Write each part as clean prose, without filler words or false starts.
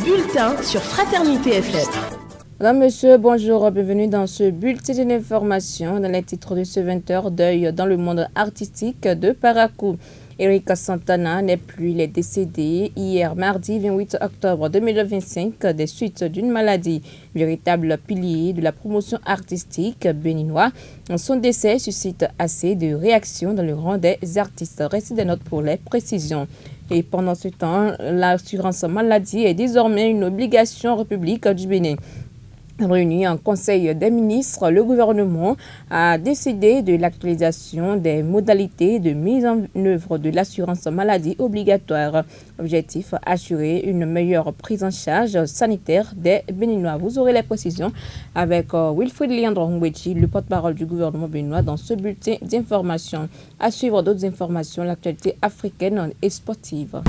bulletin sur Fraternité FM. Madame, monsieur, bonjour, bienvenue dans ce bulletin d'information dans les titres de ce 20h deuil dans le monde artistique de Parakou. Eric Santana n'est plus, il est décédé hier mardi 28 octobre 2025 des suites d'une maladie. Véritable pilier de la promotion artistique béninois, son décès suscite assez de réactions dans le rang des artistes. Restez des notes pour les précisions. Et pendant ce temps, l'assurance maladie est désormais une obligation en République du Bénin. Réuni en Conseil des ministres, le gouvernement a décidé de l'actualisation des modalités de mise en œuvre de l'assurance maladie obligatoire. Objectif, assurer une meilleure prise en charge sanitaire des Béninois. Vous aurez les précisions avec Wilfried Leandro Ngwechi, le porte-parole du gouvernement béninois, dans ce bulletin d'information. À suivre d'autres informations, l'actualité africaine et sportive.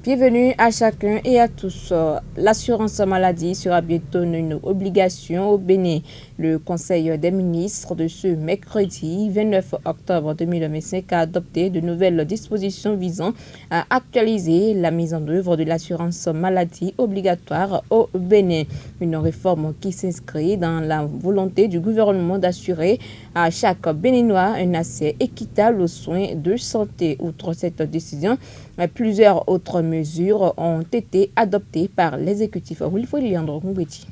Bienvenue à chacun et à tous. L'assurance maladie sera bientôt une obligation au Bénin. Le Conseil des ministres de ce mercredi 29 octobre 2025 a adopté de nouvelles dispositions visant à actualiser la mise en œuvre de l'assurance maladie obligatoire au Bénin. Une réforme qui s'inscrit dans la volonté du gouvernement d'assurer à chaque Béninois un accès équitable aux soins de santé. Outre cette décision, plusieurs autres mesures ont été adoptées par l'exécutif.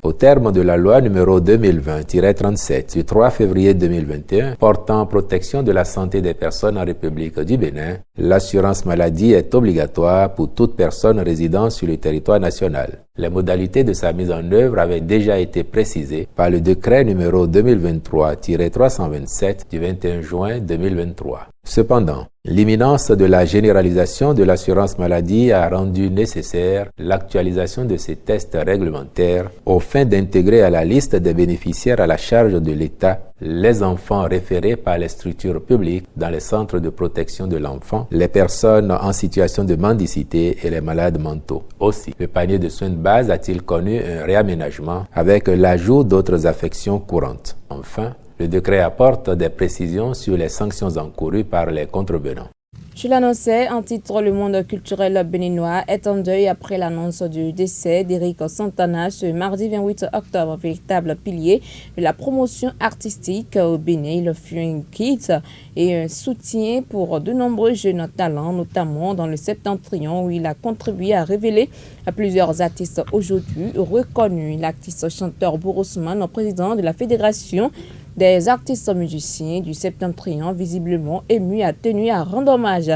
Au terme de la loi numéro 2020-37 du 3 février 2021 portant protection de la santé des personnes en République du Bénin, l'assurance maladie est obligatoire pour toute personne résidant sur le territoire national. Les modalités de sa mise en œuvre avaient déjà été précisées par le décret numéro 2023-327 du 21 juin 2023. Cependant, l'imminence de la généralisation de l'assurance maladie a rendu nécessaire l'actualisation de ces tests réglementaires aux fins d'intégrer à la liste des bénéficiaires à la charge de l'État les enfants référés par les structures publiques dans les centres de protection de l'enfant, les personnes en situation de mendicité et les malades mentaux. Aussi, le panier de soins de base a-t-il connu un réaménagement avec l'ajout d'autres affections courantes. Enfin, le décret apporte des précisions sur les sanctions encourues par les contrevenants. Je l'annonçais, en titre, le monde culturel béninois est en deuil après l'annonce du décès d'Eric Santana ce mardi 28 octobre. Véritable pilier de la promotion artistique au Bénin, il fut un guide et un soutien pour de nombreux jeunes talents, notamment dans le Septentrion où il a contribué à révéler à plusieurs artistes aujourd'hui reconnus. L'artiste chanteur Bourousman, président de la Fédération des artistes musiciens du Septentrion, visiblement ému, a tenu à rendre hommage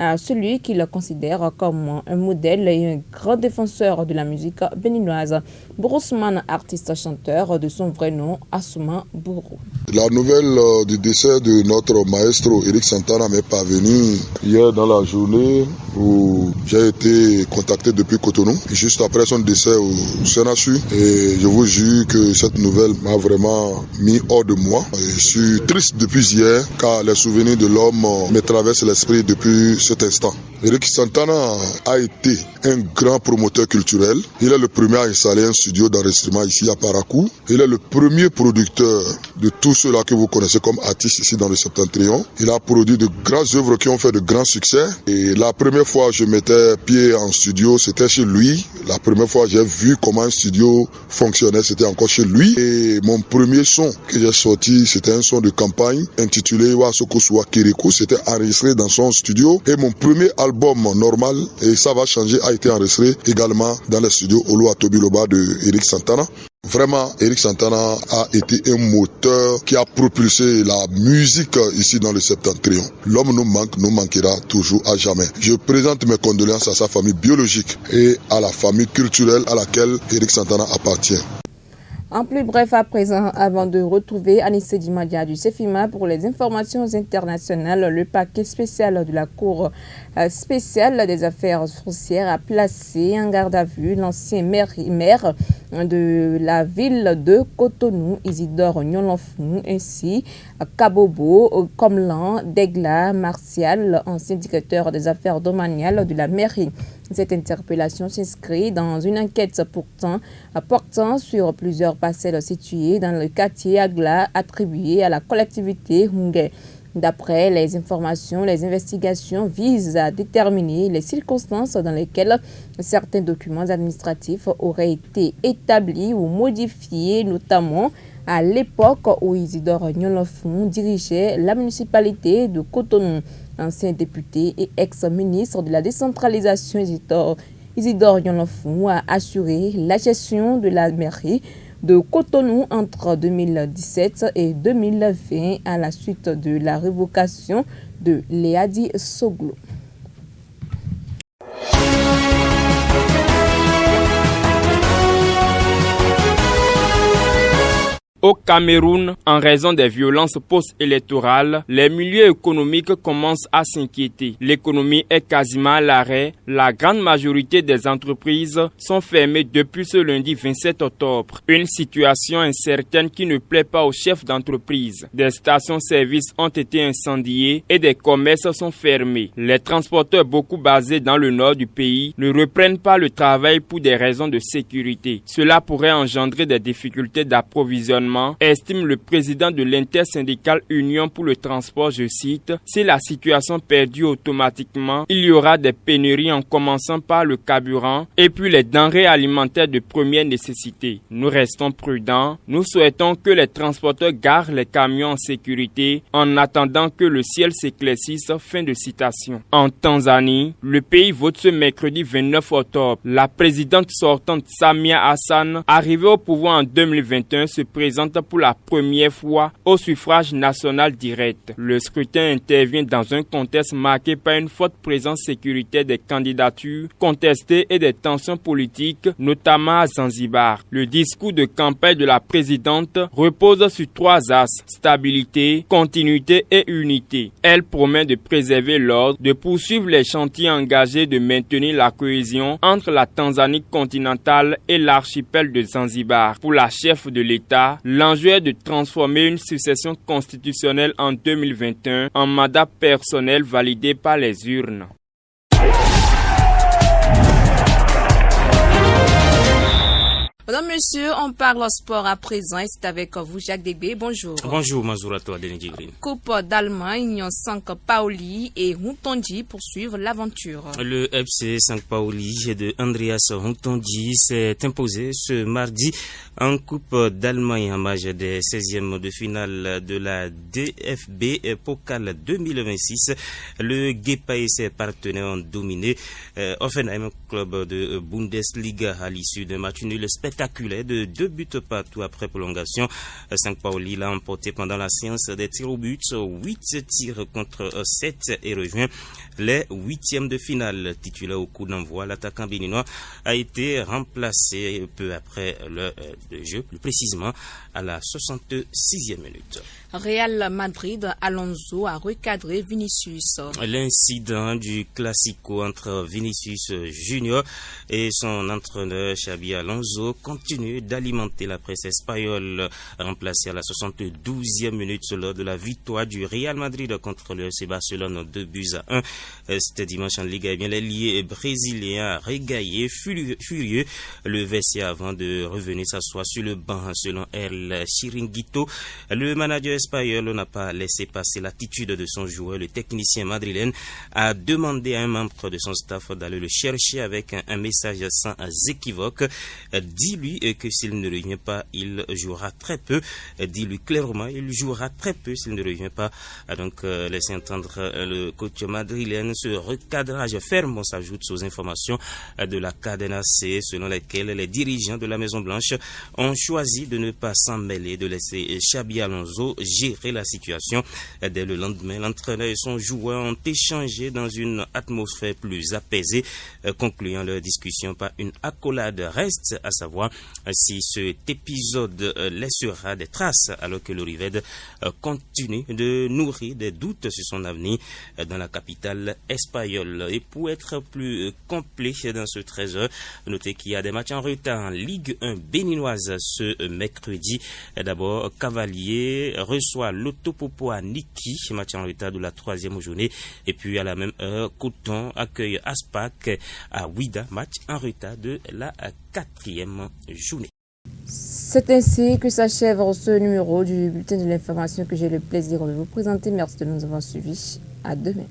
à celui qu'il considère comme un modèle et un grand défenseur de la musique béninoise. Bourousman, artiste chanteur de son vrai nom, Assouma Bourou. La nouvelle du décès de notre maestro Eric Santana m'est parvenue hier dans la journée où j'ai été contacté depuis Cotonou, juste après son décès au Sénassu. Et je vous jure que cette nouvelle m'a vraiment mis hors de moi. Je suis triste depuis hier car les souvenirs de l'homme me traversent l'esprit depuis cet instant. Eric Santana a été un grand promoteur culturel. Il est le premier à installer un studio d'enregistrement ici à Parakou. Il est le premier producteur de tous ceux-là que vous connaissez comme artistes ici dans le Septentrion. Il a produit de grandes œuvres qui ont fait de grands succès. Et la première fois que je mettais pied en studio, c'était chez lui. La première fois que j'ai vu comment un studio fonctionnait, c'était encore chez lui. Et mon premier son que j'ai sorti, c'était un son de campagne intitulé Wasoko Suwa Kirikou. C'était enregistré dans son studio. Et mon premier album normal, et ça va changer, a été enregistré également dans le studio Olo Atobiloba de Eric Santana. Vraiment, Eric Santana a été un moteur qui a propulsé la musique ici dans le Septentrion. L'homme nous manque, nous manquera toujours à jamais. Je présente mes condoléances à sa famille biologique et à la famille culturelle à laquelle Eric Santana appartient. En plus bref à présent, avant de retrouver Anissé Dimadia du CEFIMA pour les informations internationales, le paquet spécial de la Cour spéciale des affaires foncières a placé en garde à vue l'ancien maire de la ville de Cotonou, Isidore Nyolonfou, ainsi Kabobo, Komlan, Degla, Martial, ancien directeur des affaires domaniales de la mairie. Cette interpellation s'inscrit dans une enquête portant sur plusieurs parcelles situées dans le quartier Agla attribué à la collectivité Hungé. D'après les informations, les investigations visent à déterminer les circonstances dans lesquelles certains documents administratifs auraient été établis ou modifiés, notamment à l'époque où Isidore Nyolofon dirigeait la municipalité de Cotonou. Ancien député et ex-ministre de la décentralisation Isidore Nyolofon a assuré la gestion de la mairie de Cotonou entre 2017 et 2020 à la suite de la révocation de Léadi Soglo. Au Cameroun, en raison des violences post-électorales, les milieux économiques commencent à s'inquiéter. L'économie est quasiment à l'arrêt. La grande majorité des entreprises sont fermées depuis ce lundi 27 octobre. Une situation incertaine qui ne plaît pas aux chefs d'entreprise. Des stations-service ont été incendiées et des commerces sont fermés. Les transporteurs, beaucoup basés dans le nord du pays, ne reprennent pas le travail pour des raisons de sécurité. Cela pourrait engendrer des difficultés d'approvisionnement, estime le président de l'intersyndicale Union pour le transport, je cite, « Si la situation perdure automatiquement, il y aura des pénuries en commençant par le carburant et puis les denrées alimentaires de première nécessité. Nous restons prudents. Nous souhaitons que les transporteurs garent les camions en sécurité en attendant que le ciel s'éclaircisse. » Fin de citation. En Tanzanie, le pays vote ce mercredi 29 octobre. La présidente sortante Samia Hassan, arrivée au pouvoir en 2021, se présente pour la première fois au suffrage national direct. Le scrutin intervient dans un contexte marqué par une forte présence sécuritaire des candidatures contestées et des tensions politiques, notamment à Zanzibar. Le discours de campagne de la présidente repose sur 3 axes: stabilité, continuité et unité. Elle promet de préserver l'ordre, de poursuivre les chantiers engagés, de maintenir la cohésion entre la Tanzanie continentale et l'archipel de Zanzibar. Pour la chef de l'État, l'enjeu est de transformer une succession constitutionnelle en 2021 en mandat personnel validé par les urnes. Madame, monsieur, on parle sport à présent et c'est avec vous Jacques Débé. Bonjour. Bonjour, bonjour à toi, Denis Djibril. Coupe d'Allemagne, Saint-Pauli et Huntondi poursuivent l'aventure. Le FC Saint-Pauli de Andreas Huntondi s'est imposé ce mardi en Coupe d'Allemagne en marge des 16e de finale de la DFB Pokal 2026. Le Gepa et ses partenaires ont dominé Offenheim, club de Bundesliga, à l'issue d'un match nul spectaculaire de 2 buts partout après prolongation. Saint-Pauli l'a emporté pendant la séance des tirs au but, 8 tirs contre 7 et rejoint les 8e de finale. Titulaire au coup d'envoi, l'attaquant béninois a été remplacé peu après le jeu, plus précisément à la 66e minute. Real Madrid, Alonso a recadré Vinicius. L'incident du classico entre Vinicius Junior et son entraîneur Xabi Alonso continue d'alimenter la presse espagnole. Remplacé à la 72e minute lors de la victoire du Real Madrid contre le FC Barcelone 2-1. C'était dimanche en Liga. L'ailier brésilien a régaillé furieux le vestiaire avant de revenir s'asseoir sur le banc selon El Chiringuito. Le manager espagnol n'a pas laissé passer l'attitude de son joueur. Le technicien madrilène a demandé à un membre de son staff d'aller le chercher avec un message sans équivoque. Dis-lui que s'il ne revient pas, il jouera très peu. Dis-lui clairement, il jouera très peu s'il ne revient pas. Donc, laissez entendre le coach madrilène. Ce recadrage ferme, on s'ajoute aux informations de la Cadena C, selon lesquelles les dirigeants de la Maison Blanche ont choisi de ne pas s'en mêler, de laisser Xabi Alonso gérer la situation. Dès le lendemain, l'entraîneur et son joueur ont échangé dans une atmosphère plus apaisée, concluant leur discussion par une accolade. Reste à savoir si cet épisode laissera des traces alors que le Rived continue de nourrir des doutes sur son avenir dans la capitale espagnole. Et pour être plus complet dans ce 13h, notez qu'il y a des matchs en retard en Ligue 1 béninoise ce mercredi. D'abord, Cavalier reçoit l'Autopopo à Niki, match en retard de la 3e journée. Et puis à la même heure, Coton accueille Aspac à Ouida, match en retard de la 4e journée. C'est ainsi que s'achève ce numéro du bulletin de l'information que j'ai le plaisir de vous présenter. Merci de nous avoir suivis. À demain.